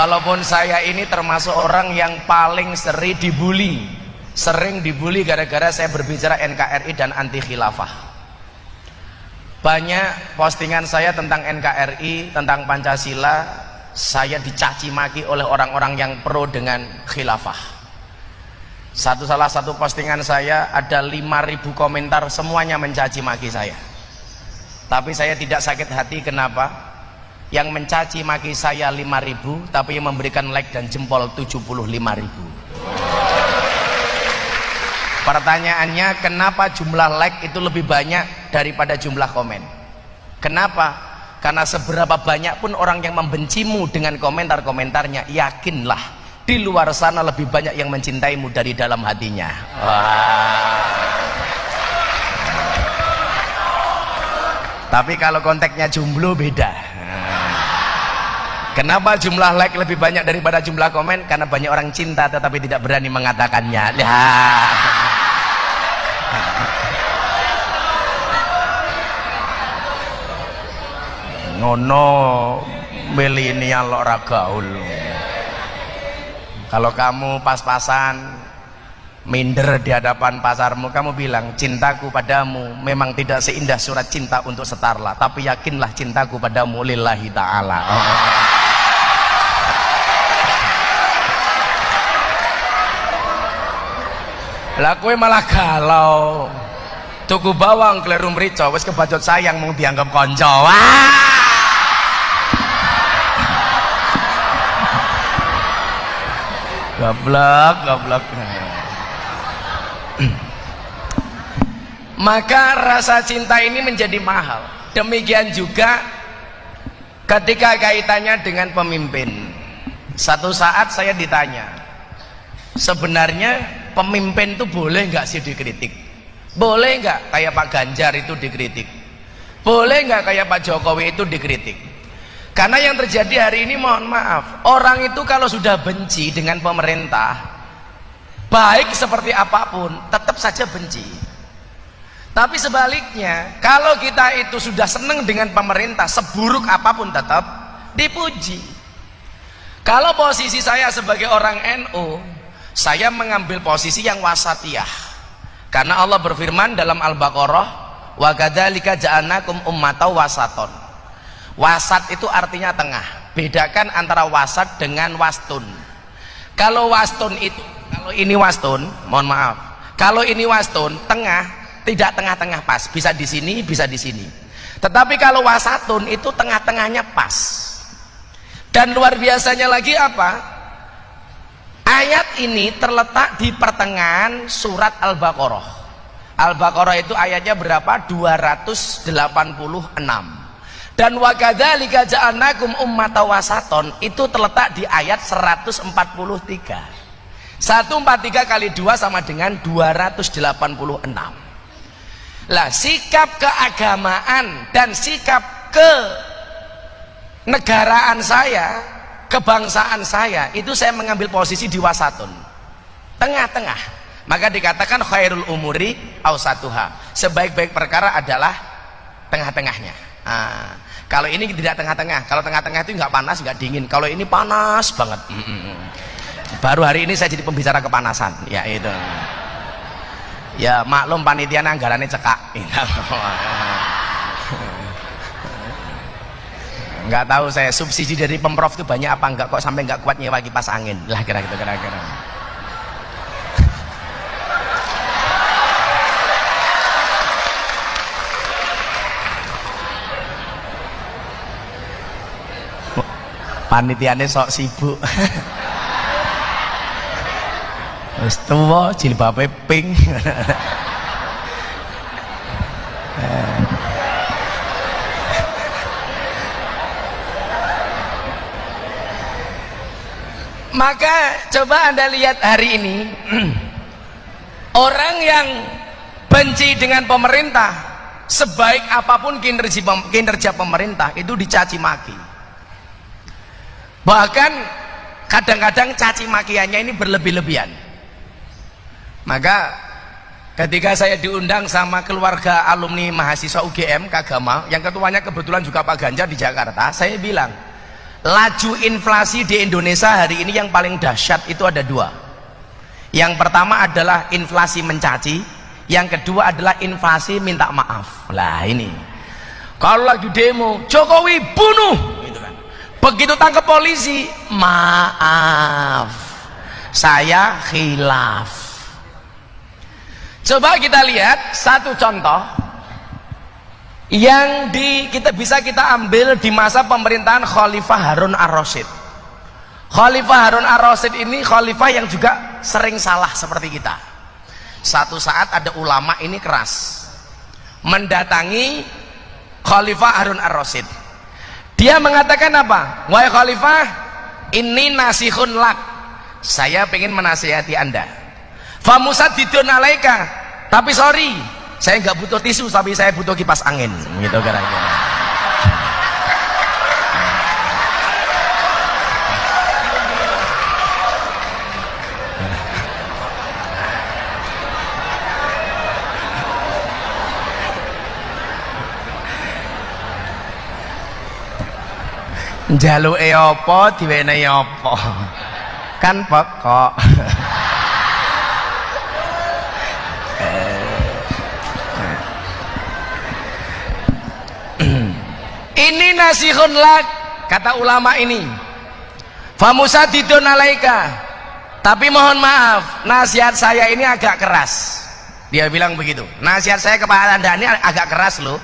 Walaupun saya ini termasuk orang yang paling sering dibully gara-gara saya berbicara NKRI dan anti khilafah. Banyak postingan saya tentang NKRI, tentang Pancasila, saya dicaci maki oleh orang-orang yang pro dengan khilafah. Salah satu postingan saya ada 5.000 komentar, semuanya mencaci maki saya. Tapi saya tidak sakit hati. Kenapa? Yang mencaci maki saya 5.000, tapi yang memberikan like dan jempol 75.000. Pertanyaannya, kenapa jumlah like itu lebih banyak daripada jumlah komen? Kenapa? Karena seberapa banyak pun orang yang membencimu dengan komentar-komentarnya, yakinlah di luar sana lebih banyak yang mencintaimu dari dalam hatinya. Wah. Tapi kalau konteksnya jomblo beda. Kenapa jumlah like lebih banyak daripada jumlah komen? Karena banyak orang cinta tetapi tidak berani mengatakannya. Ngono milenial ora gaul. Kalau kamu pas-pasan minder di hadapan pasarmu, kamu bilang cintaku padamu memang tidak seindah surat cinta untuk Setarla, tapi yakinlah cintaku padamu lillahi ta'ala. Lah kowe malah galau tuku bawang kleru mrica wis kebajot sayang mung dianggap kanca. Goblok. Maka rasa cinta ini menjadi mahal. Demikian juga ketika kaitannya dengan pemimpin. Satu saat saya ditanya, sebenarnya pemimpin itu boleh nggak sih dikritik? Boleh nggak kayak Pak Ganjar itu dikritik? Boleh nggak kayak Pak Jokowi itu dikritik? Karena yang terjadi hari ini, mohon maaf, orang itu kalau sudah benci dengan pemerintah, baik seperti apapun tetap saja benci. Tapi sebaliknya, kalau kita itu sudah senang dengan pemerintah, seburuk apapun tetap dipuji. Kalau posisi saya sebagai orang NU, saya mengambil posisi yang wasatiyah. Karena Allah berfirman dalam Al-Baqarah, wa kadzalika ja'alnakum ummatan wasaton. Wasat itu artinya tengah. Bedakan antara wasat dengan wastun. Kalau wastun itu, kalau ini wastun, mohon maaf, kalau ini wastun tengah, tidak tengah-tengah pas, bisa di sini, bisa di sini. Tetapi kalau wasatun itu tengah-tengahnya pas. Dan luar biasanya lagi apa? Ayat ini terletak di pertengahan surat Al-Baqarah. Al-Baqarah itu ayatnya berapa? 286. Dan wa kadzalika ja'alnakum ummatan wasaton itu terletak di ayat 143. 143 kali 2 sama dengan 286. Lah, sikap keagamaan dan sikap kenegaraan saya, kebangsaan saya, itu saya mengambil posisi di wasatun, tengah-tengah. Maka dikatakan khairul umuri awsatuha, sebaik-baik perkara adalah tengah-tengahnya. Kalau ini tidak tengah-tengah, kalau tengah-tengah itu nggak panas nggak dingin, kalau ini panas banget. Baru hari ini saya jadi pembicara kepanasan, ya itu. Ya maklum panitia anggarannya cekak. Nggak tahu saya subsidi dari Pemprov itu banyak apa enggak, kok sampai nggak kuat nyewa kipas angin lah kira-kira. Panitiane sok sibuk. Wis tuwa jilbabe pink. Maka coba Anda lihat hari ini orang yang benci dengan pemerintah, sebaik apapun kinerja pemerintah itu dicaci maki. Bahkan kadang-kadang caci makiannya ini berlebih-lebihan. Maka ketika saya diundang sama keluarga alumni mahasiswa UGM Kagama, yang ketuanya kebetulan juga Pak Ganjar di Jakarta, saya bilang, laju inflasi di Indonesia hari ini yang paling dahsyat itu ada dua. Yang pertama adalah inflasi mencaci, yang kedua adalah inflasi minta maaf. Lah ini kalau lagi demo Jokowi bunuh gitu kan, begitu tangkap polisi maaf saya khilaf. Coba kita lihat satu contoh yang kita bisa ambil di masa pemerintahan Khalifah Harun ar-Rasyid. Khalifah Harun ar-Rasyid ini khalifah yang juga sering salah seperti kita. Satu saat ada ulama ini keras mendatangi Khalifah Harun ar-Rasyid. Dia mengatakan apa? Wahai khalifah, ini nasihun lak, saya ingin menasihati anda. Famusadidun alaika, tapi sorry, saya nggak butuh tisu, tapi saya butuh kipas angin gitu kira-kira. Njaluke apa diwenehi apa kan pokok. Ini nasihun lak, kata ulama ini. Famusadidun alaika, tapi mohon maaf, nasihat saya ini agak keras. Dia bilang begitu, nasihat saya kepada anda ini agak keras loh.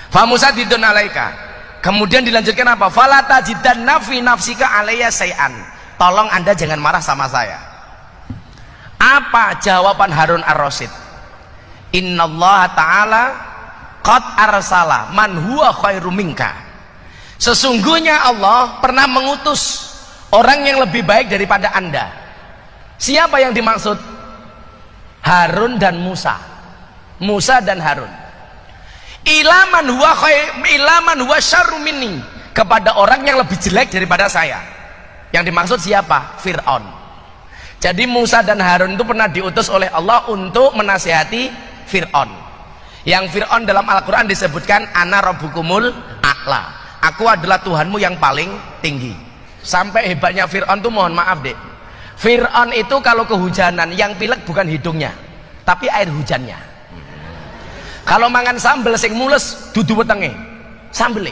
Famusadidun alaika. Kemudian dilanjutkan apa? Fala tajidanna fi nafsika alayya say'an. Tolong anda jangan marah sama saya. Apa jawaban Harun ar-Rasyid? Innallaha ta'ala qad arsala man huwa khairu minka. Sesungguhnya Allah pernah mengutus orang yang lebih baik daripada anda. Siapa yang dimaksud? Harun dan Musa. Musa dan Harun. Ilaman huwa syarru minni, kepada orang yang lebih jelek daripada saya. Yang dimaksud siapa? Fir'aun. Jadi Musa dan Harun itu pernah diutus oleh Allah untuk menasihati Fir'aun. Yang Fir'aun dalam Al-Quran disebutkan ana rabbukumul a'la, aku adalah Tuhanmu yang paling tinggi. Sampai hebatnya Fir'aun tuh, mohon maaf deh, Fir'aun itu kalau kehujanan yang pilek bukan hidungnya tapi air hujannya. Kalau mangan sambel sing mules dudu wetenge sambele.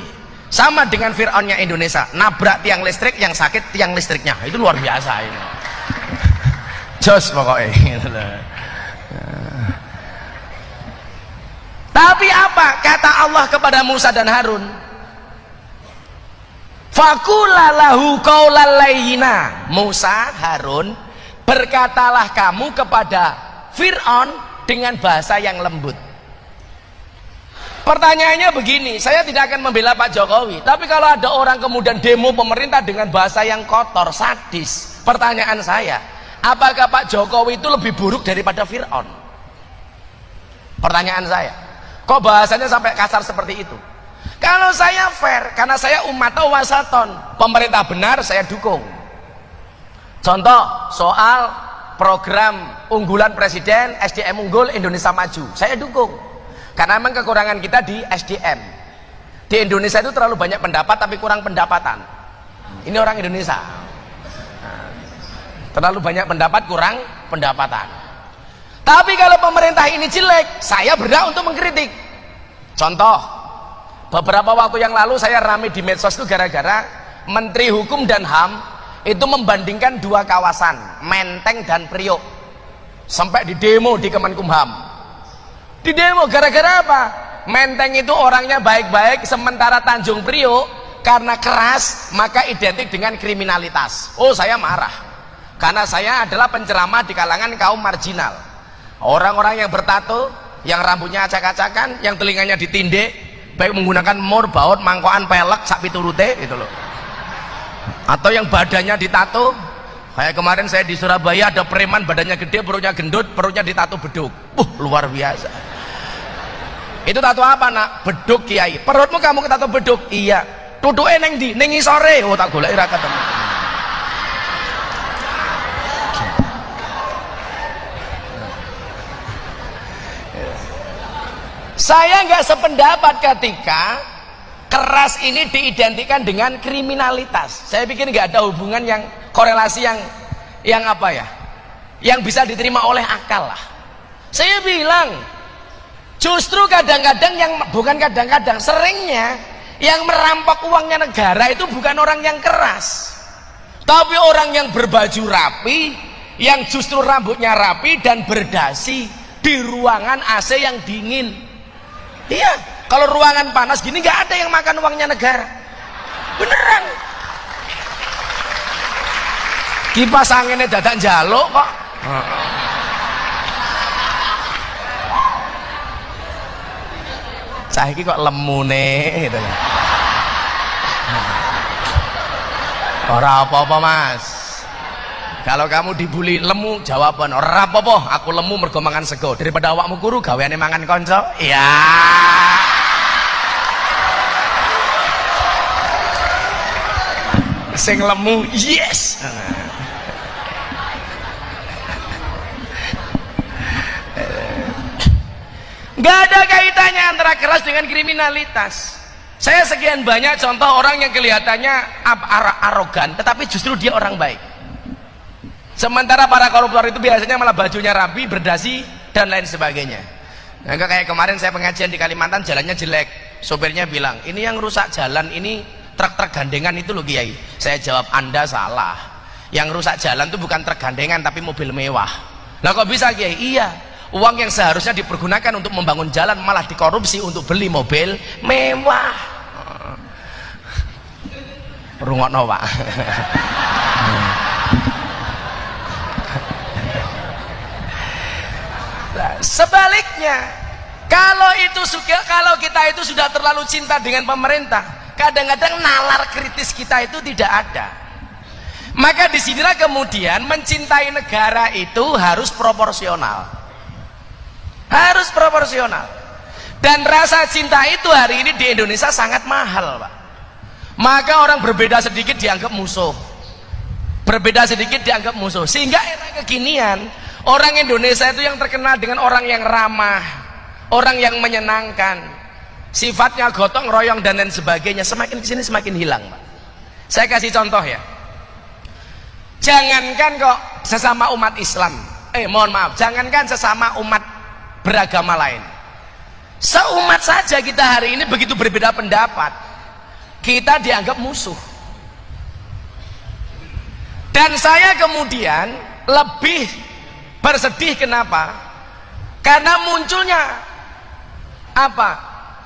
Sama dengan Fir'aunnya Indonesia, nabrak tiang listrik, yang sakit tiang listriknya. Itu luar biasa ini. Jos pokoknya gitu loh. Tapi apa kata Allah kepada Musa dan Harun? Faqula lahu qaulan layyina. Musa, Harun, berkatalah kamu kepada Fir'aun dengan bahasa yang lembut. Pertanyaannya begini, saya tidak akan membela Pak Jokowi, tapi kalau ada orang kemudian demo pemerintah dengan bahasa yang kotor, sadis, pertanyaan saya, apakah Pak Jokowi itu lebih buruk daripada Fir'aun? Pertanyaan saya, kok bahasanya sampai kasar seperti itu? Kalau saya fair, karena saya umatun wasaton, pemerintah benar saya dukung. Contoh soal program unggulan presiden SDM unggul Indonesia Maju, saya dukung. Karena memang kekurangan kita di SDM. Di Indonesia itu terlalu banyak pendapat tapi kurang pendapatan. Ini orang Indonesia. Terlalu banyak pendapat, kurang pendapatan. Tapi kalau pemerintah ini jelek, saya berhak untuk mengkritik. Contoh, beberapa waktu yang lalu saya ramai di medsos itu gara-gara Menteri Hukum dan HAM itu membandingkan dua kawasan, Menteng dan Priok. Sampai di demo di Kemenkumham. Di demo gara-gara apa? Menteng itu orangnya baik-baik, sementara Tanjung Priok karena keras maka identik dengan kriminalitas. Oh, saya marah karena saya adalah penceramah di kalangan kaum marginal, orang-orang yang bertato, yang rambutnya acak-acakan, yang telinganya ditindih, baik menggunakan mur, baut, mangkokan, pelek, sak piturute gitu loh, atau yang badannya ditato. Kayak kemarin saya di Surabaya ada preman badannya gede, perutnya gendut, perutnya ditato beduk. Luar biasa. Itu tato apa nak? Beduk kiai. Perutmu kamu ketato beduk? Iya. Tutuke neng di, neng sore. Oh tak golek ra ketemu. Saya nggak sependapat ketika keras ini diidentikan dengan kriminalitas. Saya pikir nggak ada hubungan yang korelasi yang apa ya, yang bisa diterima oleh akal lah. Saya bilang justru kadang-kadang yang bukan kadang-kadang, seringnya yang merampok uangnya negara itu bukan orang yang keras, tapi orang yang berbaju rapi, yang justru rambutnya rapi dan berdasi di ruangan AC yang dingin. Iya, kalau ruangan panas gini nggak ada yang makan uangnya negara, beneran. Kipas anginnya dadak jaluk kok. Saiki kok lemune gitu. Ora apa-apa Mas, kalau kamu dibully lemu jawaban ora apa-apa, aku lemu mergo mangan sego, daripada awakmu kuru gaweane mangan konco. Ya sing lemu yes. Nggak ada kaitannya antara keras dengan kriminalitas. Saya sekian banyak contoh orang yang kelihatannya arogan, tetapi justru dia orang baik. Sementara para koruptor itu biasanya malah bajunya rapi, berdasi, dan lain sebagainya. Nah, kayak kemarin saya pengajian di Kalimantan, jalannya jelek. Sopirnya bilang, ini yang rusak jalan, ini truk-truk gandengan itu loh Kiai. Saya jawab, Anda salah. Yang rusak jalan itu bukan truk gandengan, tapi mobil mewah. Lah kok bisa Kiai? Iya. Uang yang seharusnya dipergunakan untuk membangun jalan malah dikorupsi untuk beli mobil mewah. Rungokno Pak. Sebaliknya, kalau kita itu sudah terlalu cinta dengan pemerintah, kadang-kadang nalar kritis kita itu tidak ada. Maka disinilah kemudian mencintai negara itu harus proporsional. Harus proporsional. Dan rasa cinta itu hari ini di Indonesia sangat mahal Pak. Maka orang berbeda sedikit dianggap musuh, berbeda sedikit dianggap musuh. Sehingga era kekinian orang Indonesia itu yang terkenal dengan orang yang ramah, orang yang menyenangkan, sifatnya gotong royong dan lain sebagainya, semakin kesini semakin hilang Pak. Saya kasih contoh ya. Jangankan kok sesama umat Islam, mohon maaf, jangankan sesama umat beragama lain, seumat saja kita hari ini begitu berbeda pendapat, kita dianggap musuh. Dan saya kemudian lebih bersedih, kenapa? Karena munculnya apa?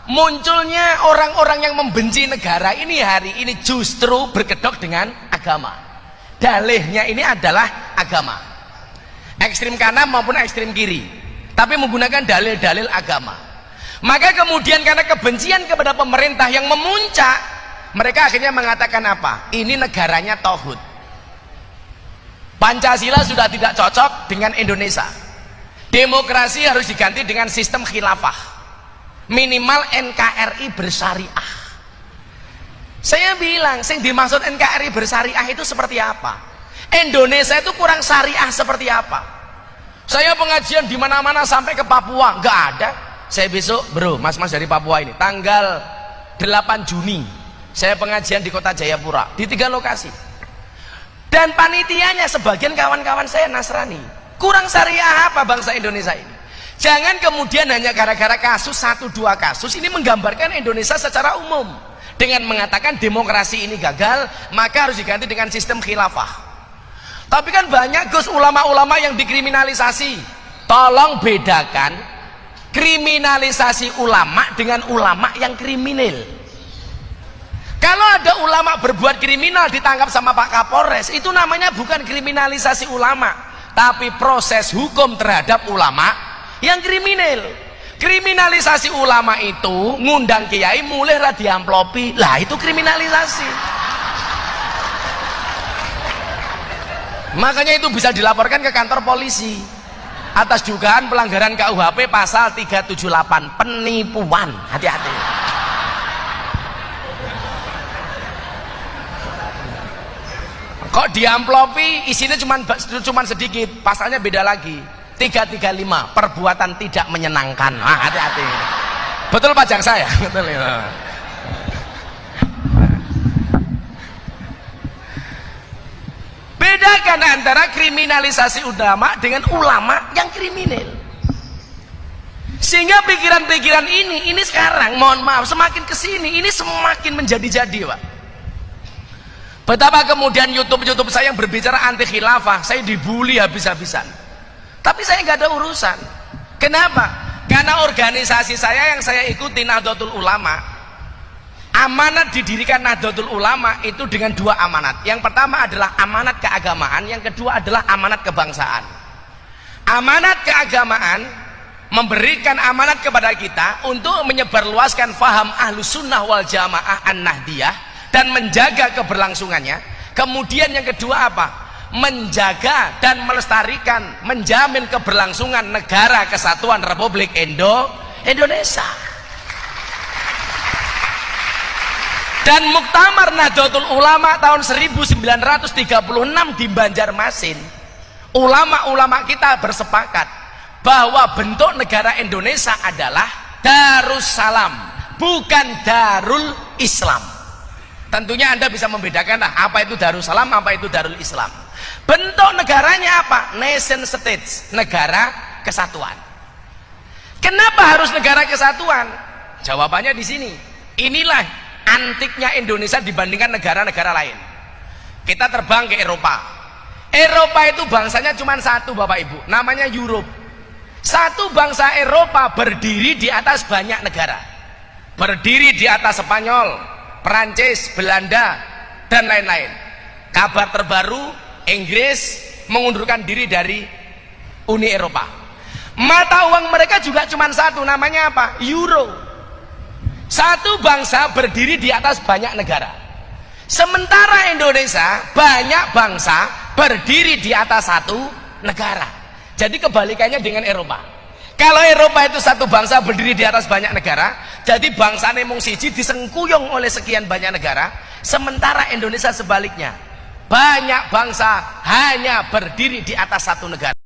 Munculnya orang-orang yang membenci negara ini hari ini justru berkedok dengan agama. Dalihnya ini adalah agama, ekstrim kanan maupun ekstrim kiri, tapi menggunakan dalil-dalil agama. Maka kemudian karena kebencian kepada pemerintah yang memuncak, mereka akhirnya mengatakan apa? Ini negaranya tauhid. Pancasila sudah tidak cocok dengan Indonesia. Demokrasi harus diganti dengan sistem khilafah. Minimal NKRI bersyariah. Saya bilang, sing dimaksud NKRI bersyariah itu seperti apa? Indonesia itu kurang syariah seperti apa? Saya pengajian di mana-mana sampai ke Papua, nggak ada. Saya besok, bro, mas-mas dari Papua ini, tanggal 8 Juni, saya pengajian di Kota Jayapura, di 3 lokasi. Dan panitianya sebagian kawan-kawan saya Nasrani. Kurang syariah apa bangsa Indonesia ini? Jangan kemudian hanya gara-gara kasus 1-2 kasus ini menggambarkan Indonesia secara umum dengan mengatakan demokrasi ini gagal, maka harus diganti dengan sistem khilafah. Tapi kan banyak Gus ulama-ulama yang dikriminalisasi. Tolong bedakan kriminalisasi ulama dengan ulama yang kriminal. Kalau ada ulama berbuat kriminal ditangkap sama Pak Kapolres, itu namanya bukan kriminalisasi ulama, tapi proses hukum terhadap ulama yang kriminal. Kriminalisasi ulama itu ngundang kiai mulai ra diamplopi, lah itu kriminalisasi. Makanya itu bisa dilaporkan ke kantor polisi atas dugaan pelanggaran KUHP pasal 378 penipuan. Hati-hati. Kok diamplopi isinya cuman sedikit, pasalnya beda lagi. 335 perbuatan tidak menyenangkan. Hati-hati. Betul Pak Jaksa ya? Betul ya. membedakan antara kriminalisasi ulama dengan ulama yang kriminal. Sehingga pikiran-pikiran ini sekarang, mohon maaf, semakin kesini ini semakin menjadi-jadi, Pak. Betapa kemudian YouTube saya yang berbicara anti khilafah, saya dibully habis-habisan. Tapi saya nggak ada urusan. Kenapa? Karena organisasi saya yang saya ikuti, Nahdlatul Ulama, amanat didirikan Nahdlatul Ulama itu dengan dua amanat. Yang pertama adalah amanat keagamaan, yang kedua adalah amanat kebangsaan. Amanat keagamaan memberikan amanat kepada kita untuk menyebarluaskan faham Ahlus Sunnah wal Jamaah An-Nahdiyah dan menjaga keberlangsungannya. Kemudian yang kedua apa? Menjaga dan melestarikan, menjamin keberlangsungan negara kesatuan Republik Indonesia. Dan Muktamar Nahdlatul Ulama tahun 1936 di Banjarmasin, ulama-ulama kita bersepakat bahwa bentuk negara Indonesia adalah Darussalam, bukan Darul Islam. Tentunya Anda bisa membedakan apa itu Darussalam, apa itu Darul Islam. Bentuk negaranya apa? Nation state, negara kesatuan. Kenapa harus negara kesatuan? Jawabannya di sini. Inilah antiknya Indonesia dibandingkan negara-negara lain. Kita terbang ke Eropa. Eropa itu bangsanya cuma satu, Bapak Ibu, namanya Europe. Satu bangsa Eropa berdiri di atas banyak negara, berdiri di atas Spanyol, Perancis, Belanda, dan lain-lain. Kabar terbaru, Inggris mengundurkan diri dari Uni Eropa. Mata uang mereka juga cuma satu, namanya apa? Euro. Satu bangsa berdiri di atas banyak negara. Sementara Indonesia banyak bangsa berdiri di atas satu negara. Jadi kebalikannya dengan Eropa. Kalau Eropa itu satu bangsa berdiri di atas banyak negara, jadi bangsa mung siji disengkuyung oleh sekian banyak negara. Sementara Indonesia sebaliknya, banyak bangsa hanya berdiri di atas satu negara.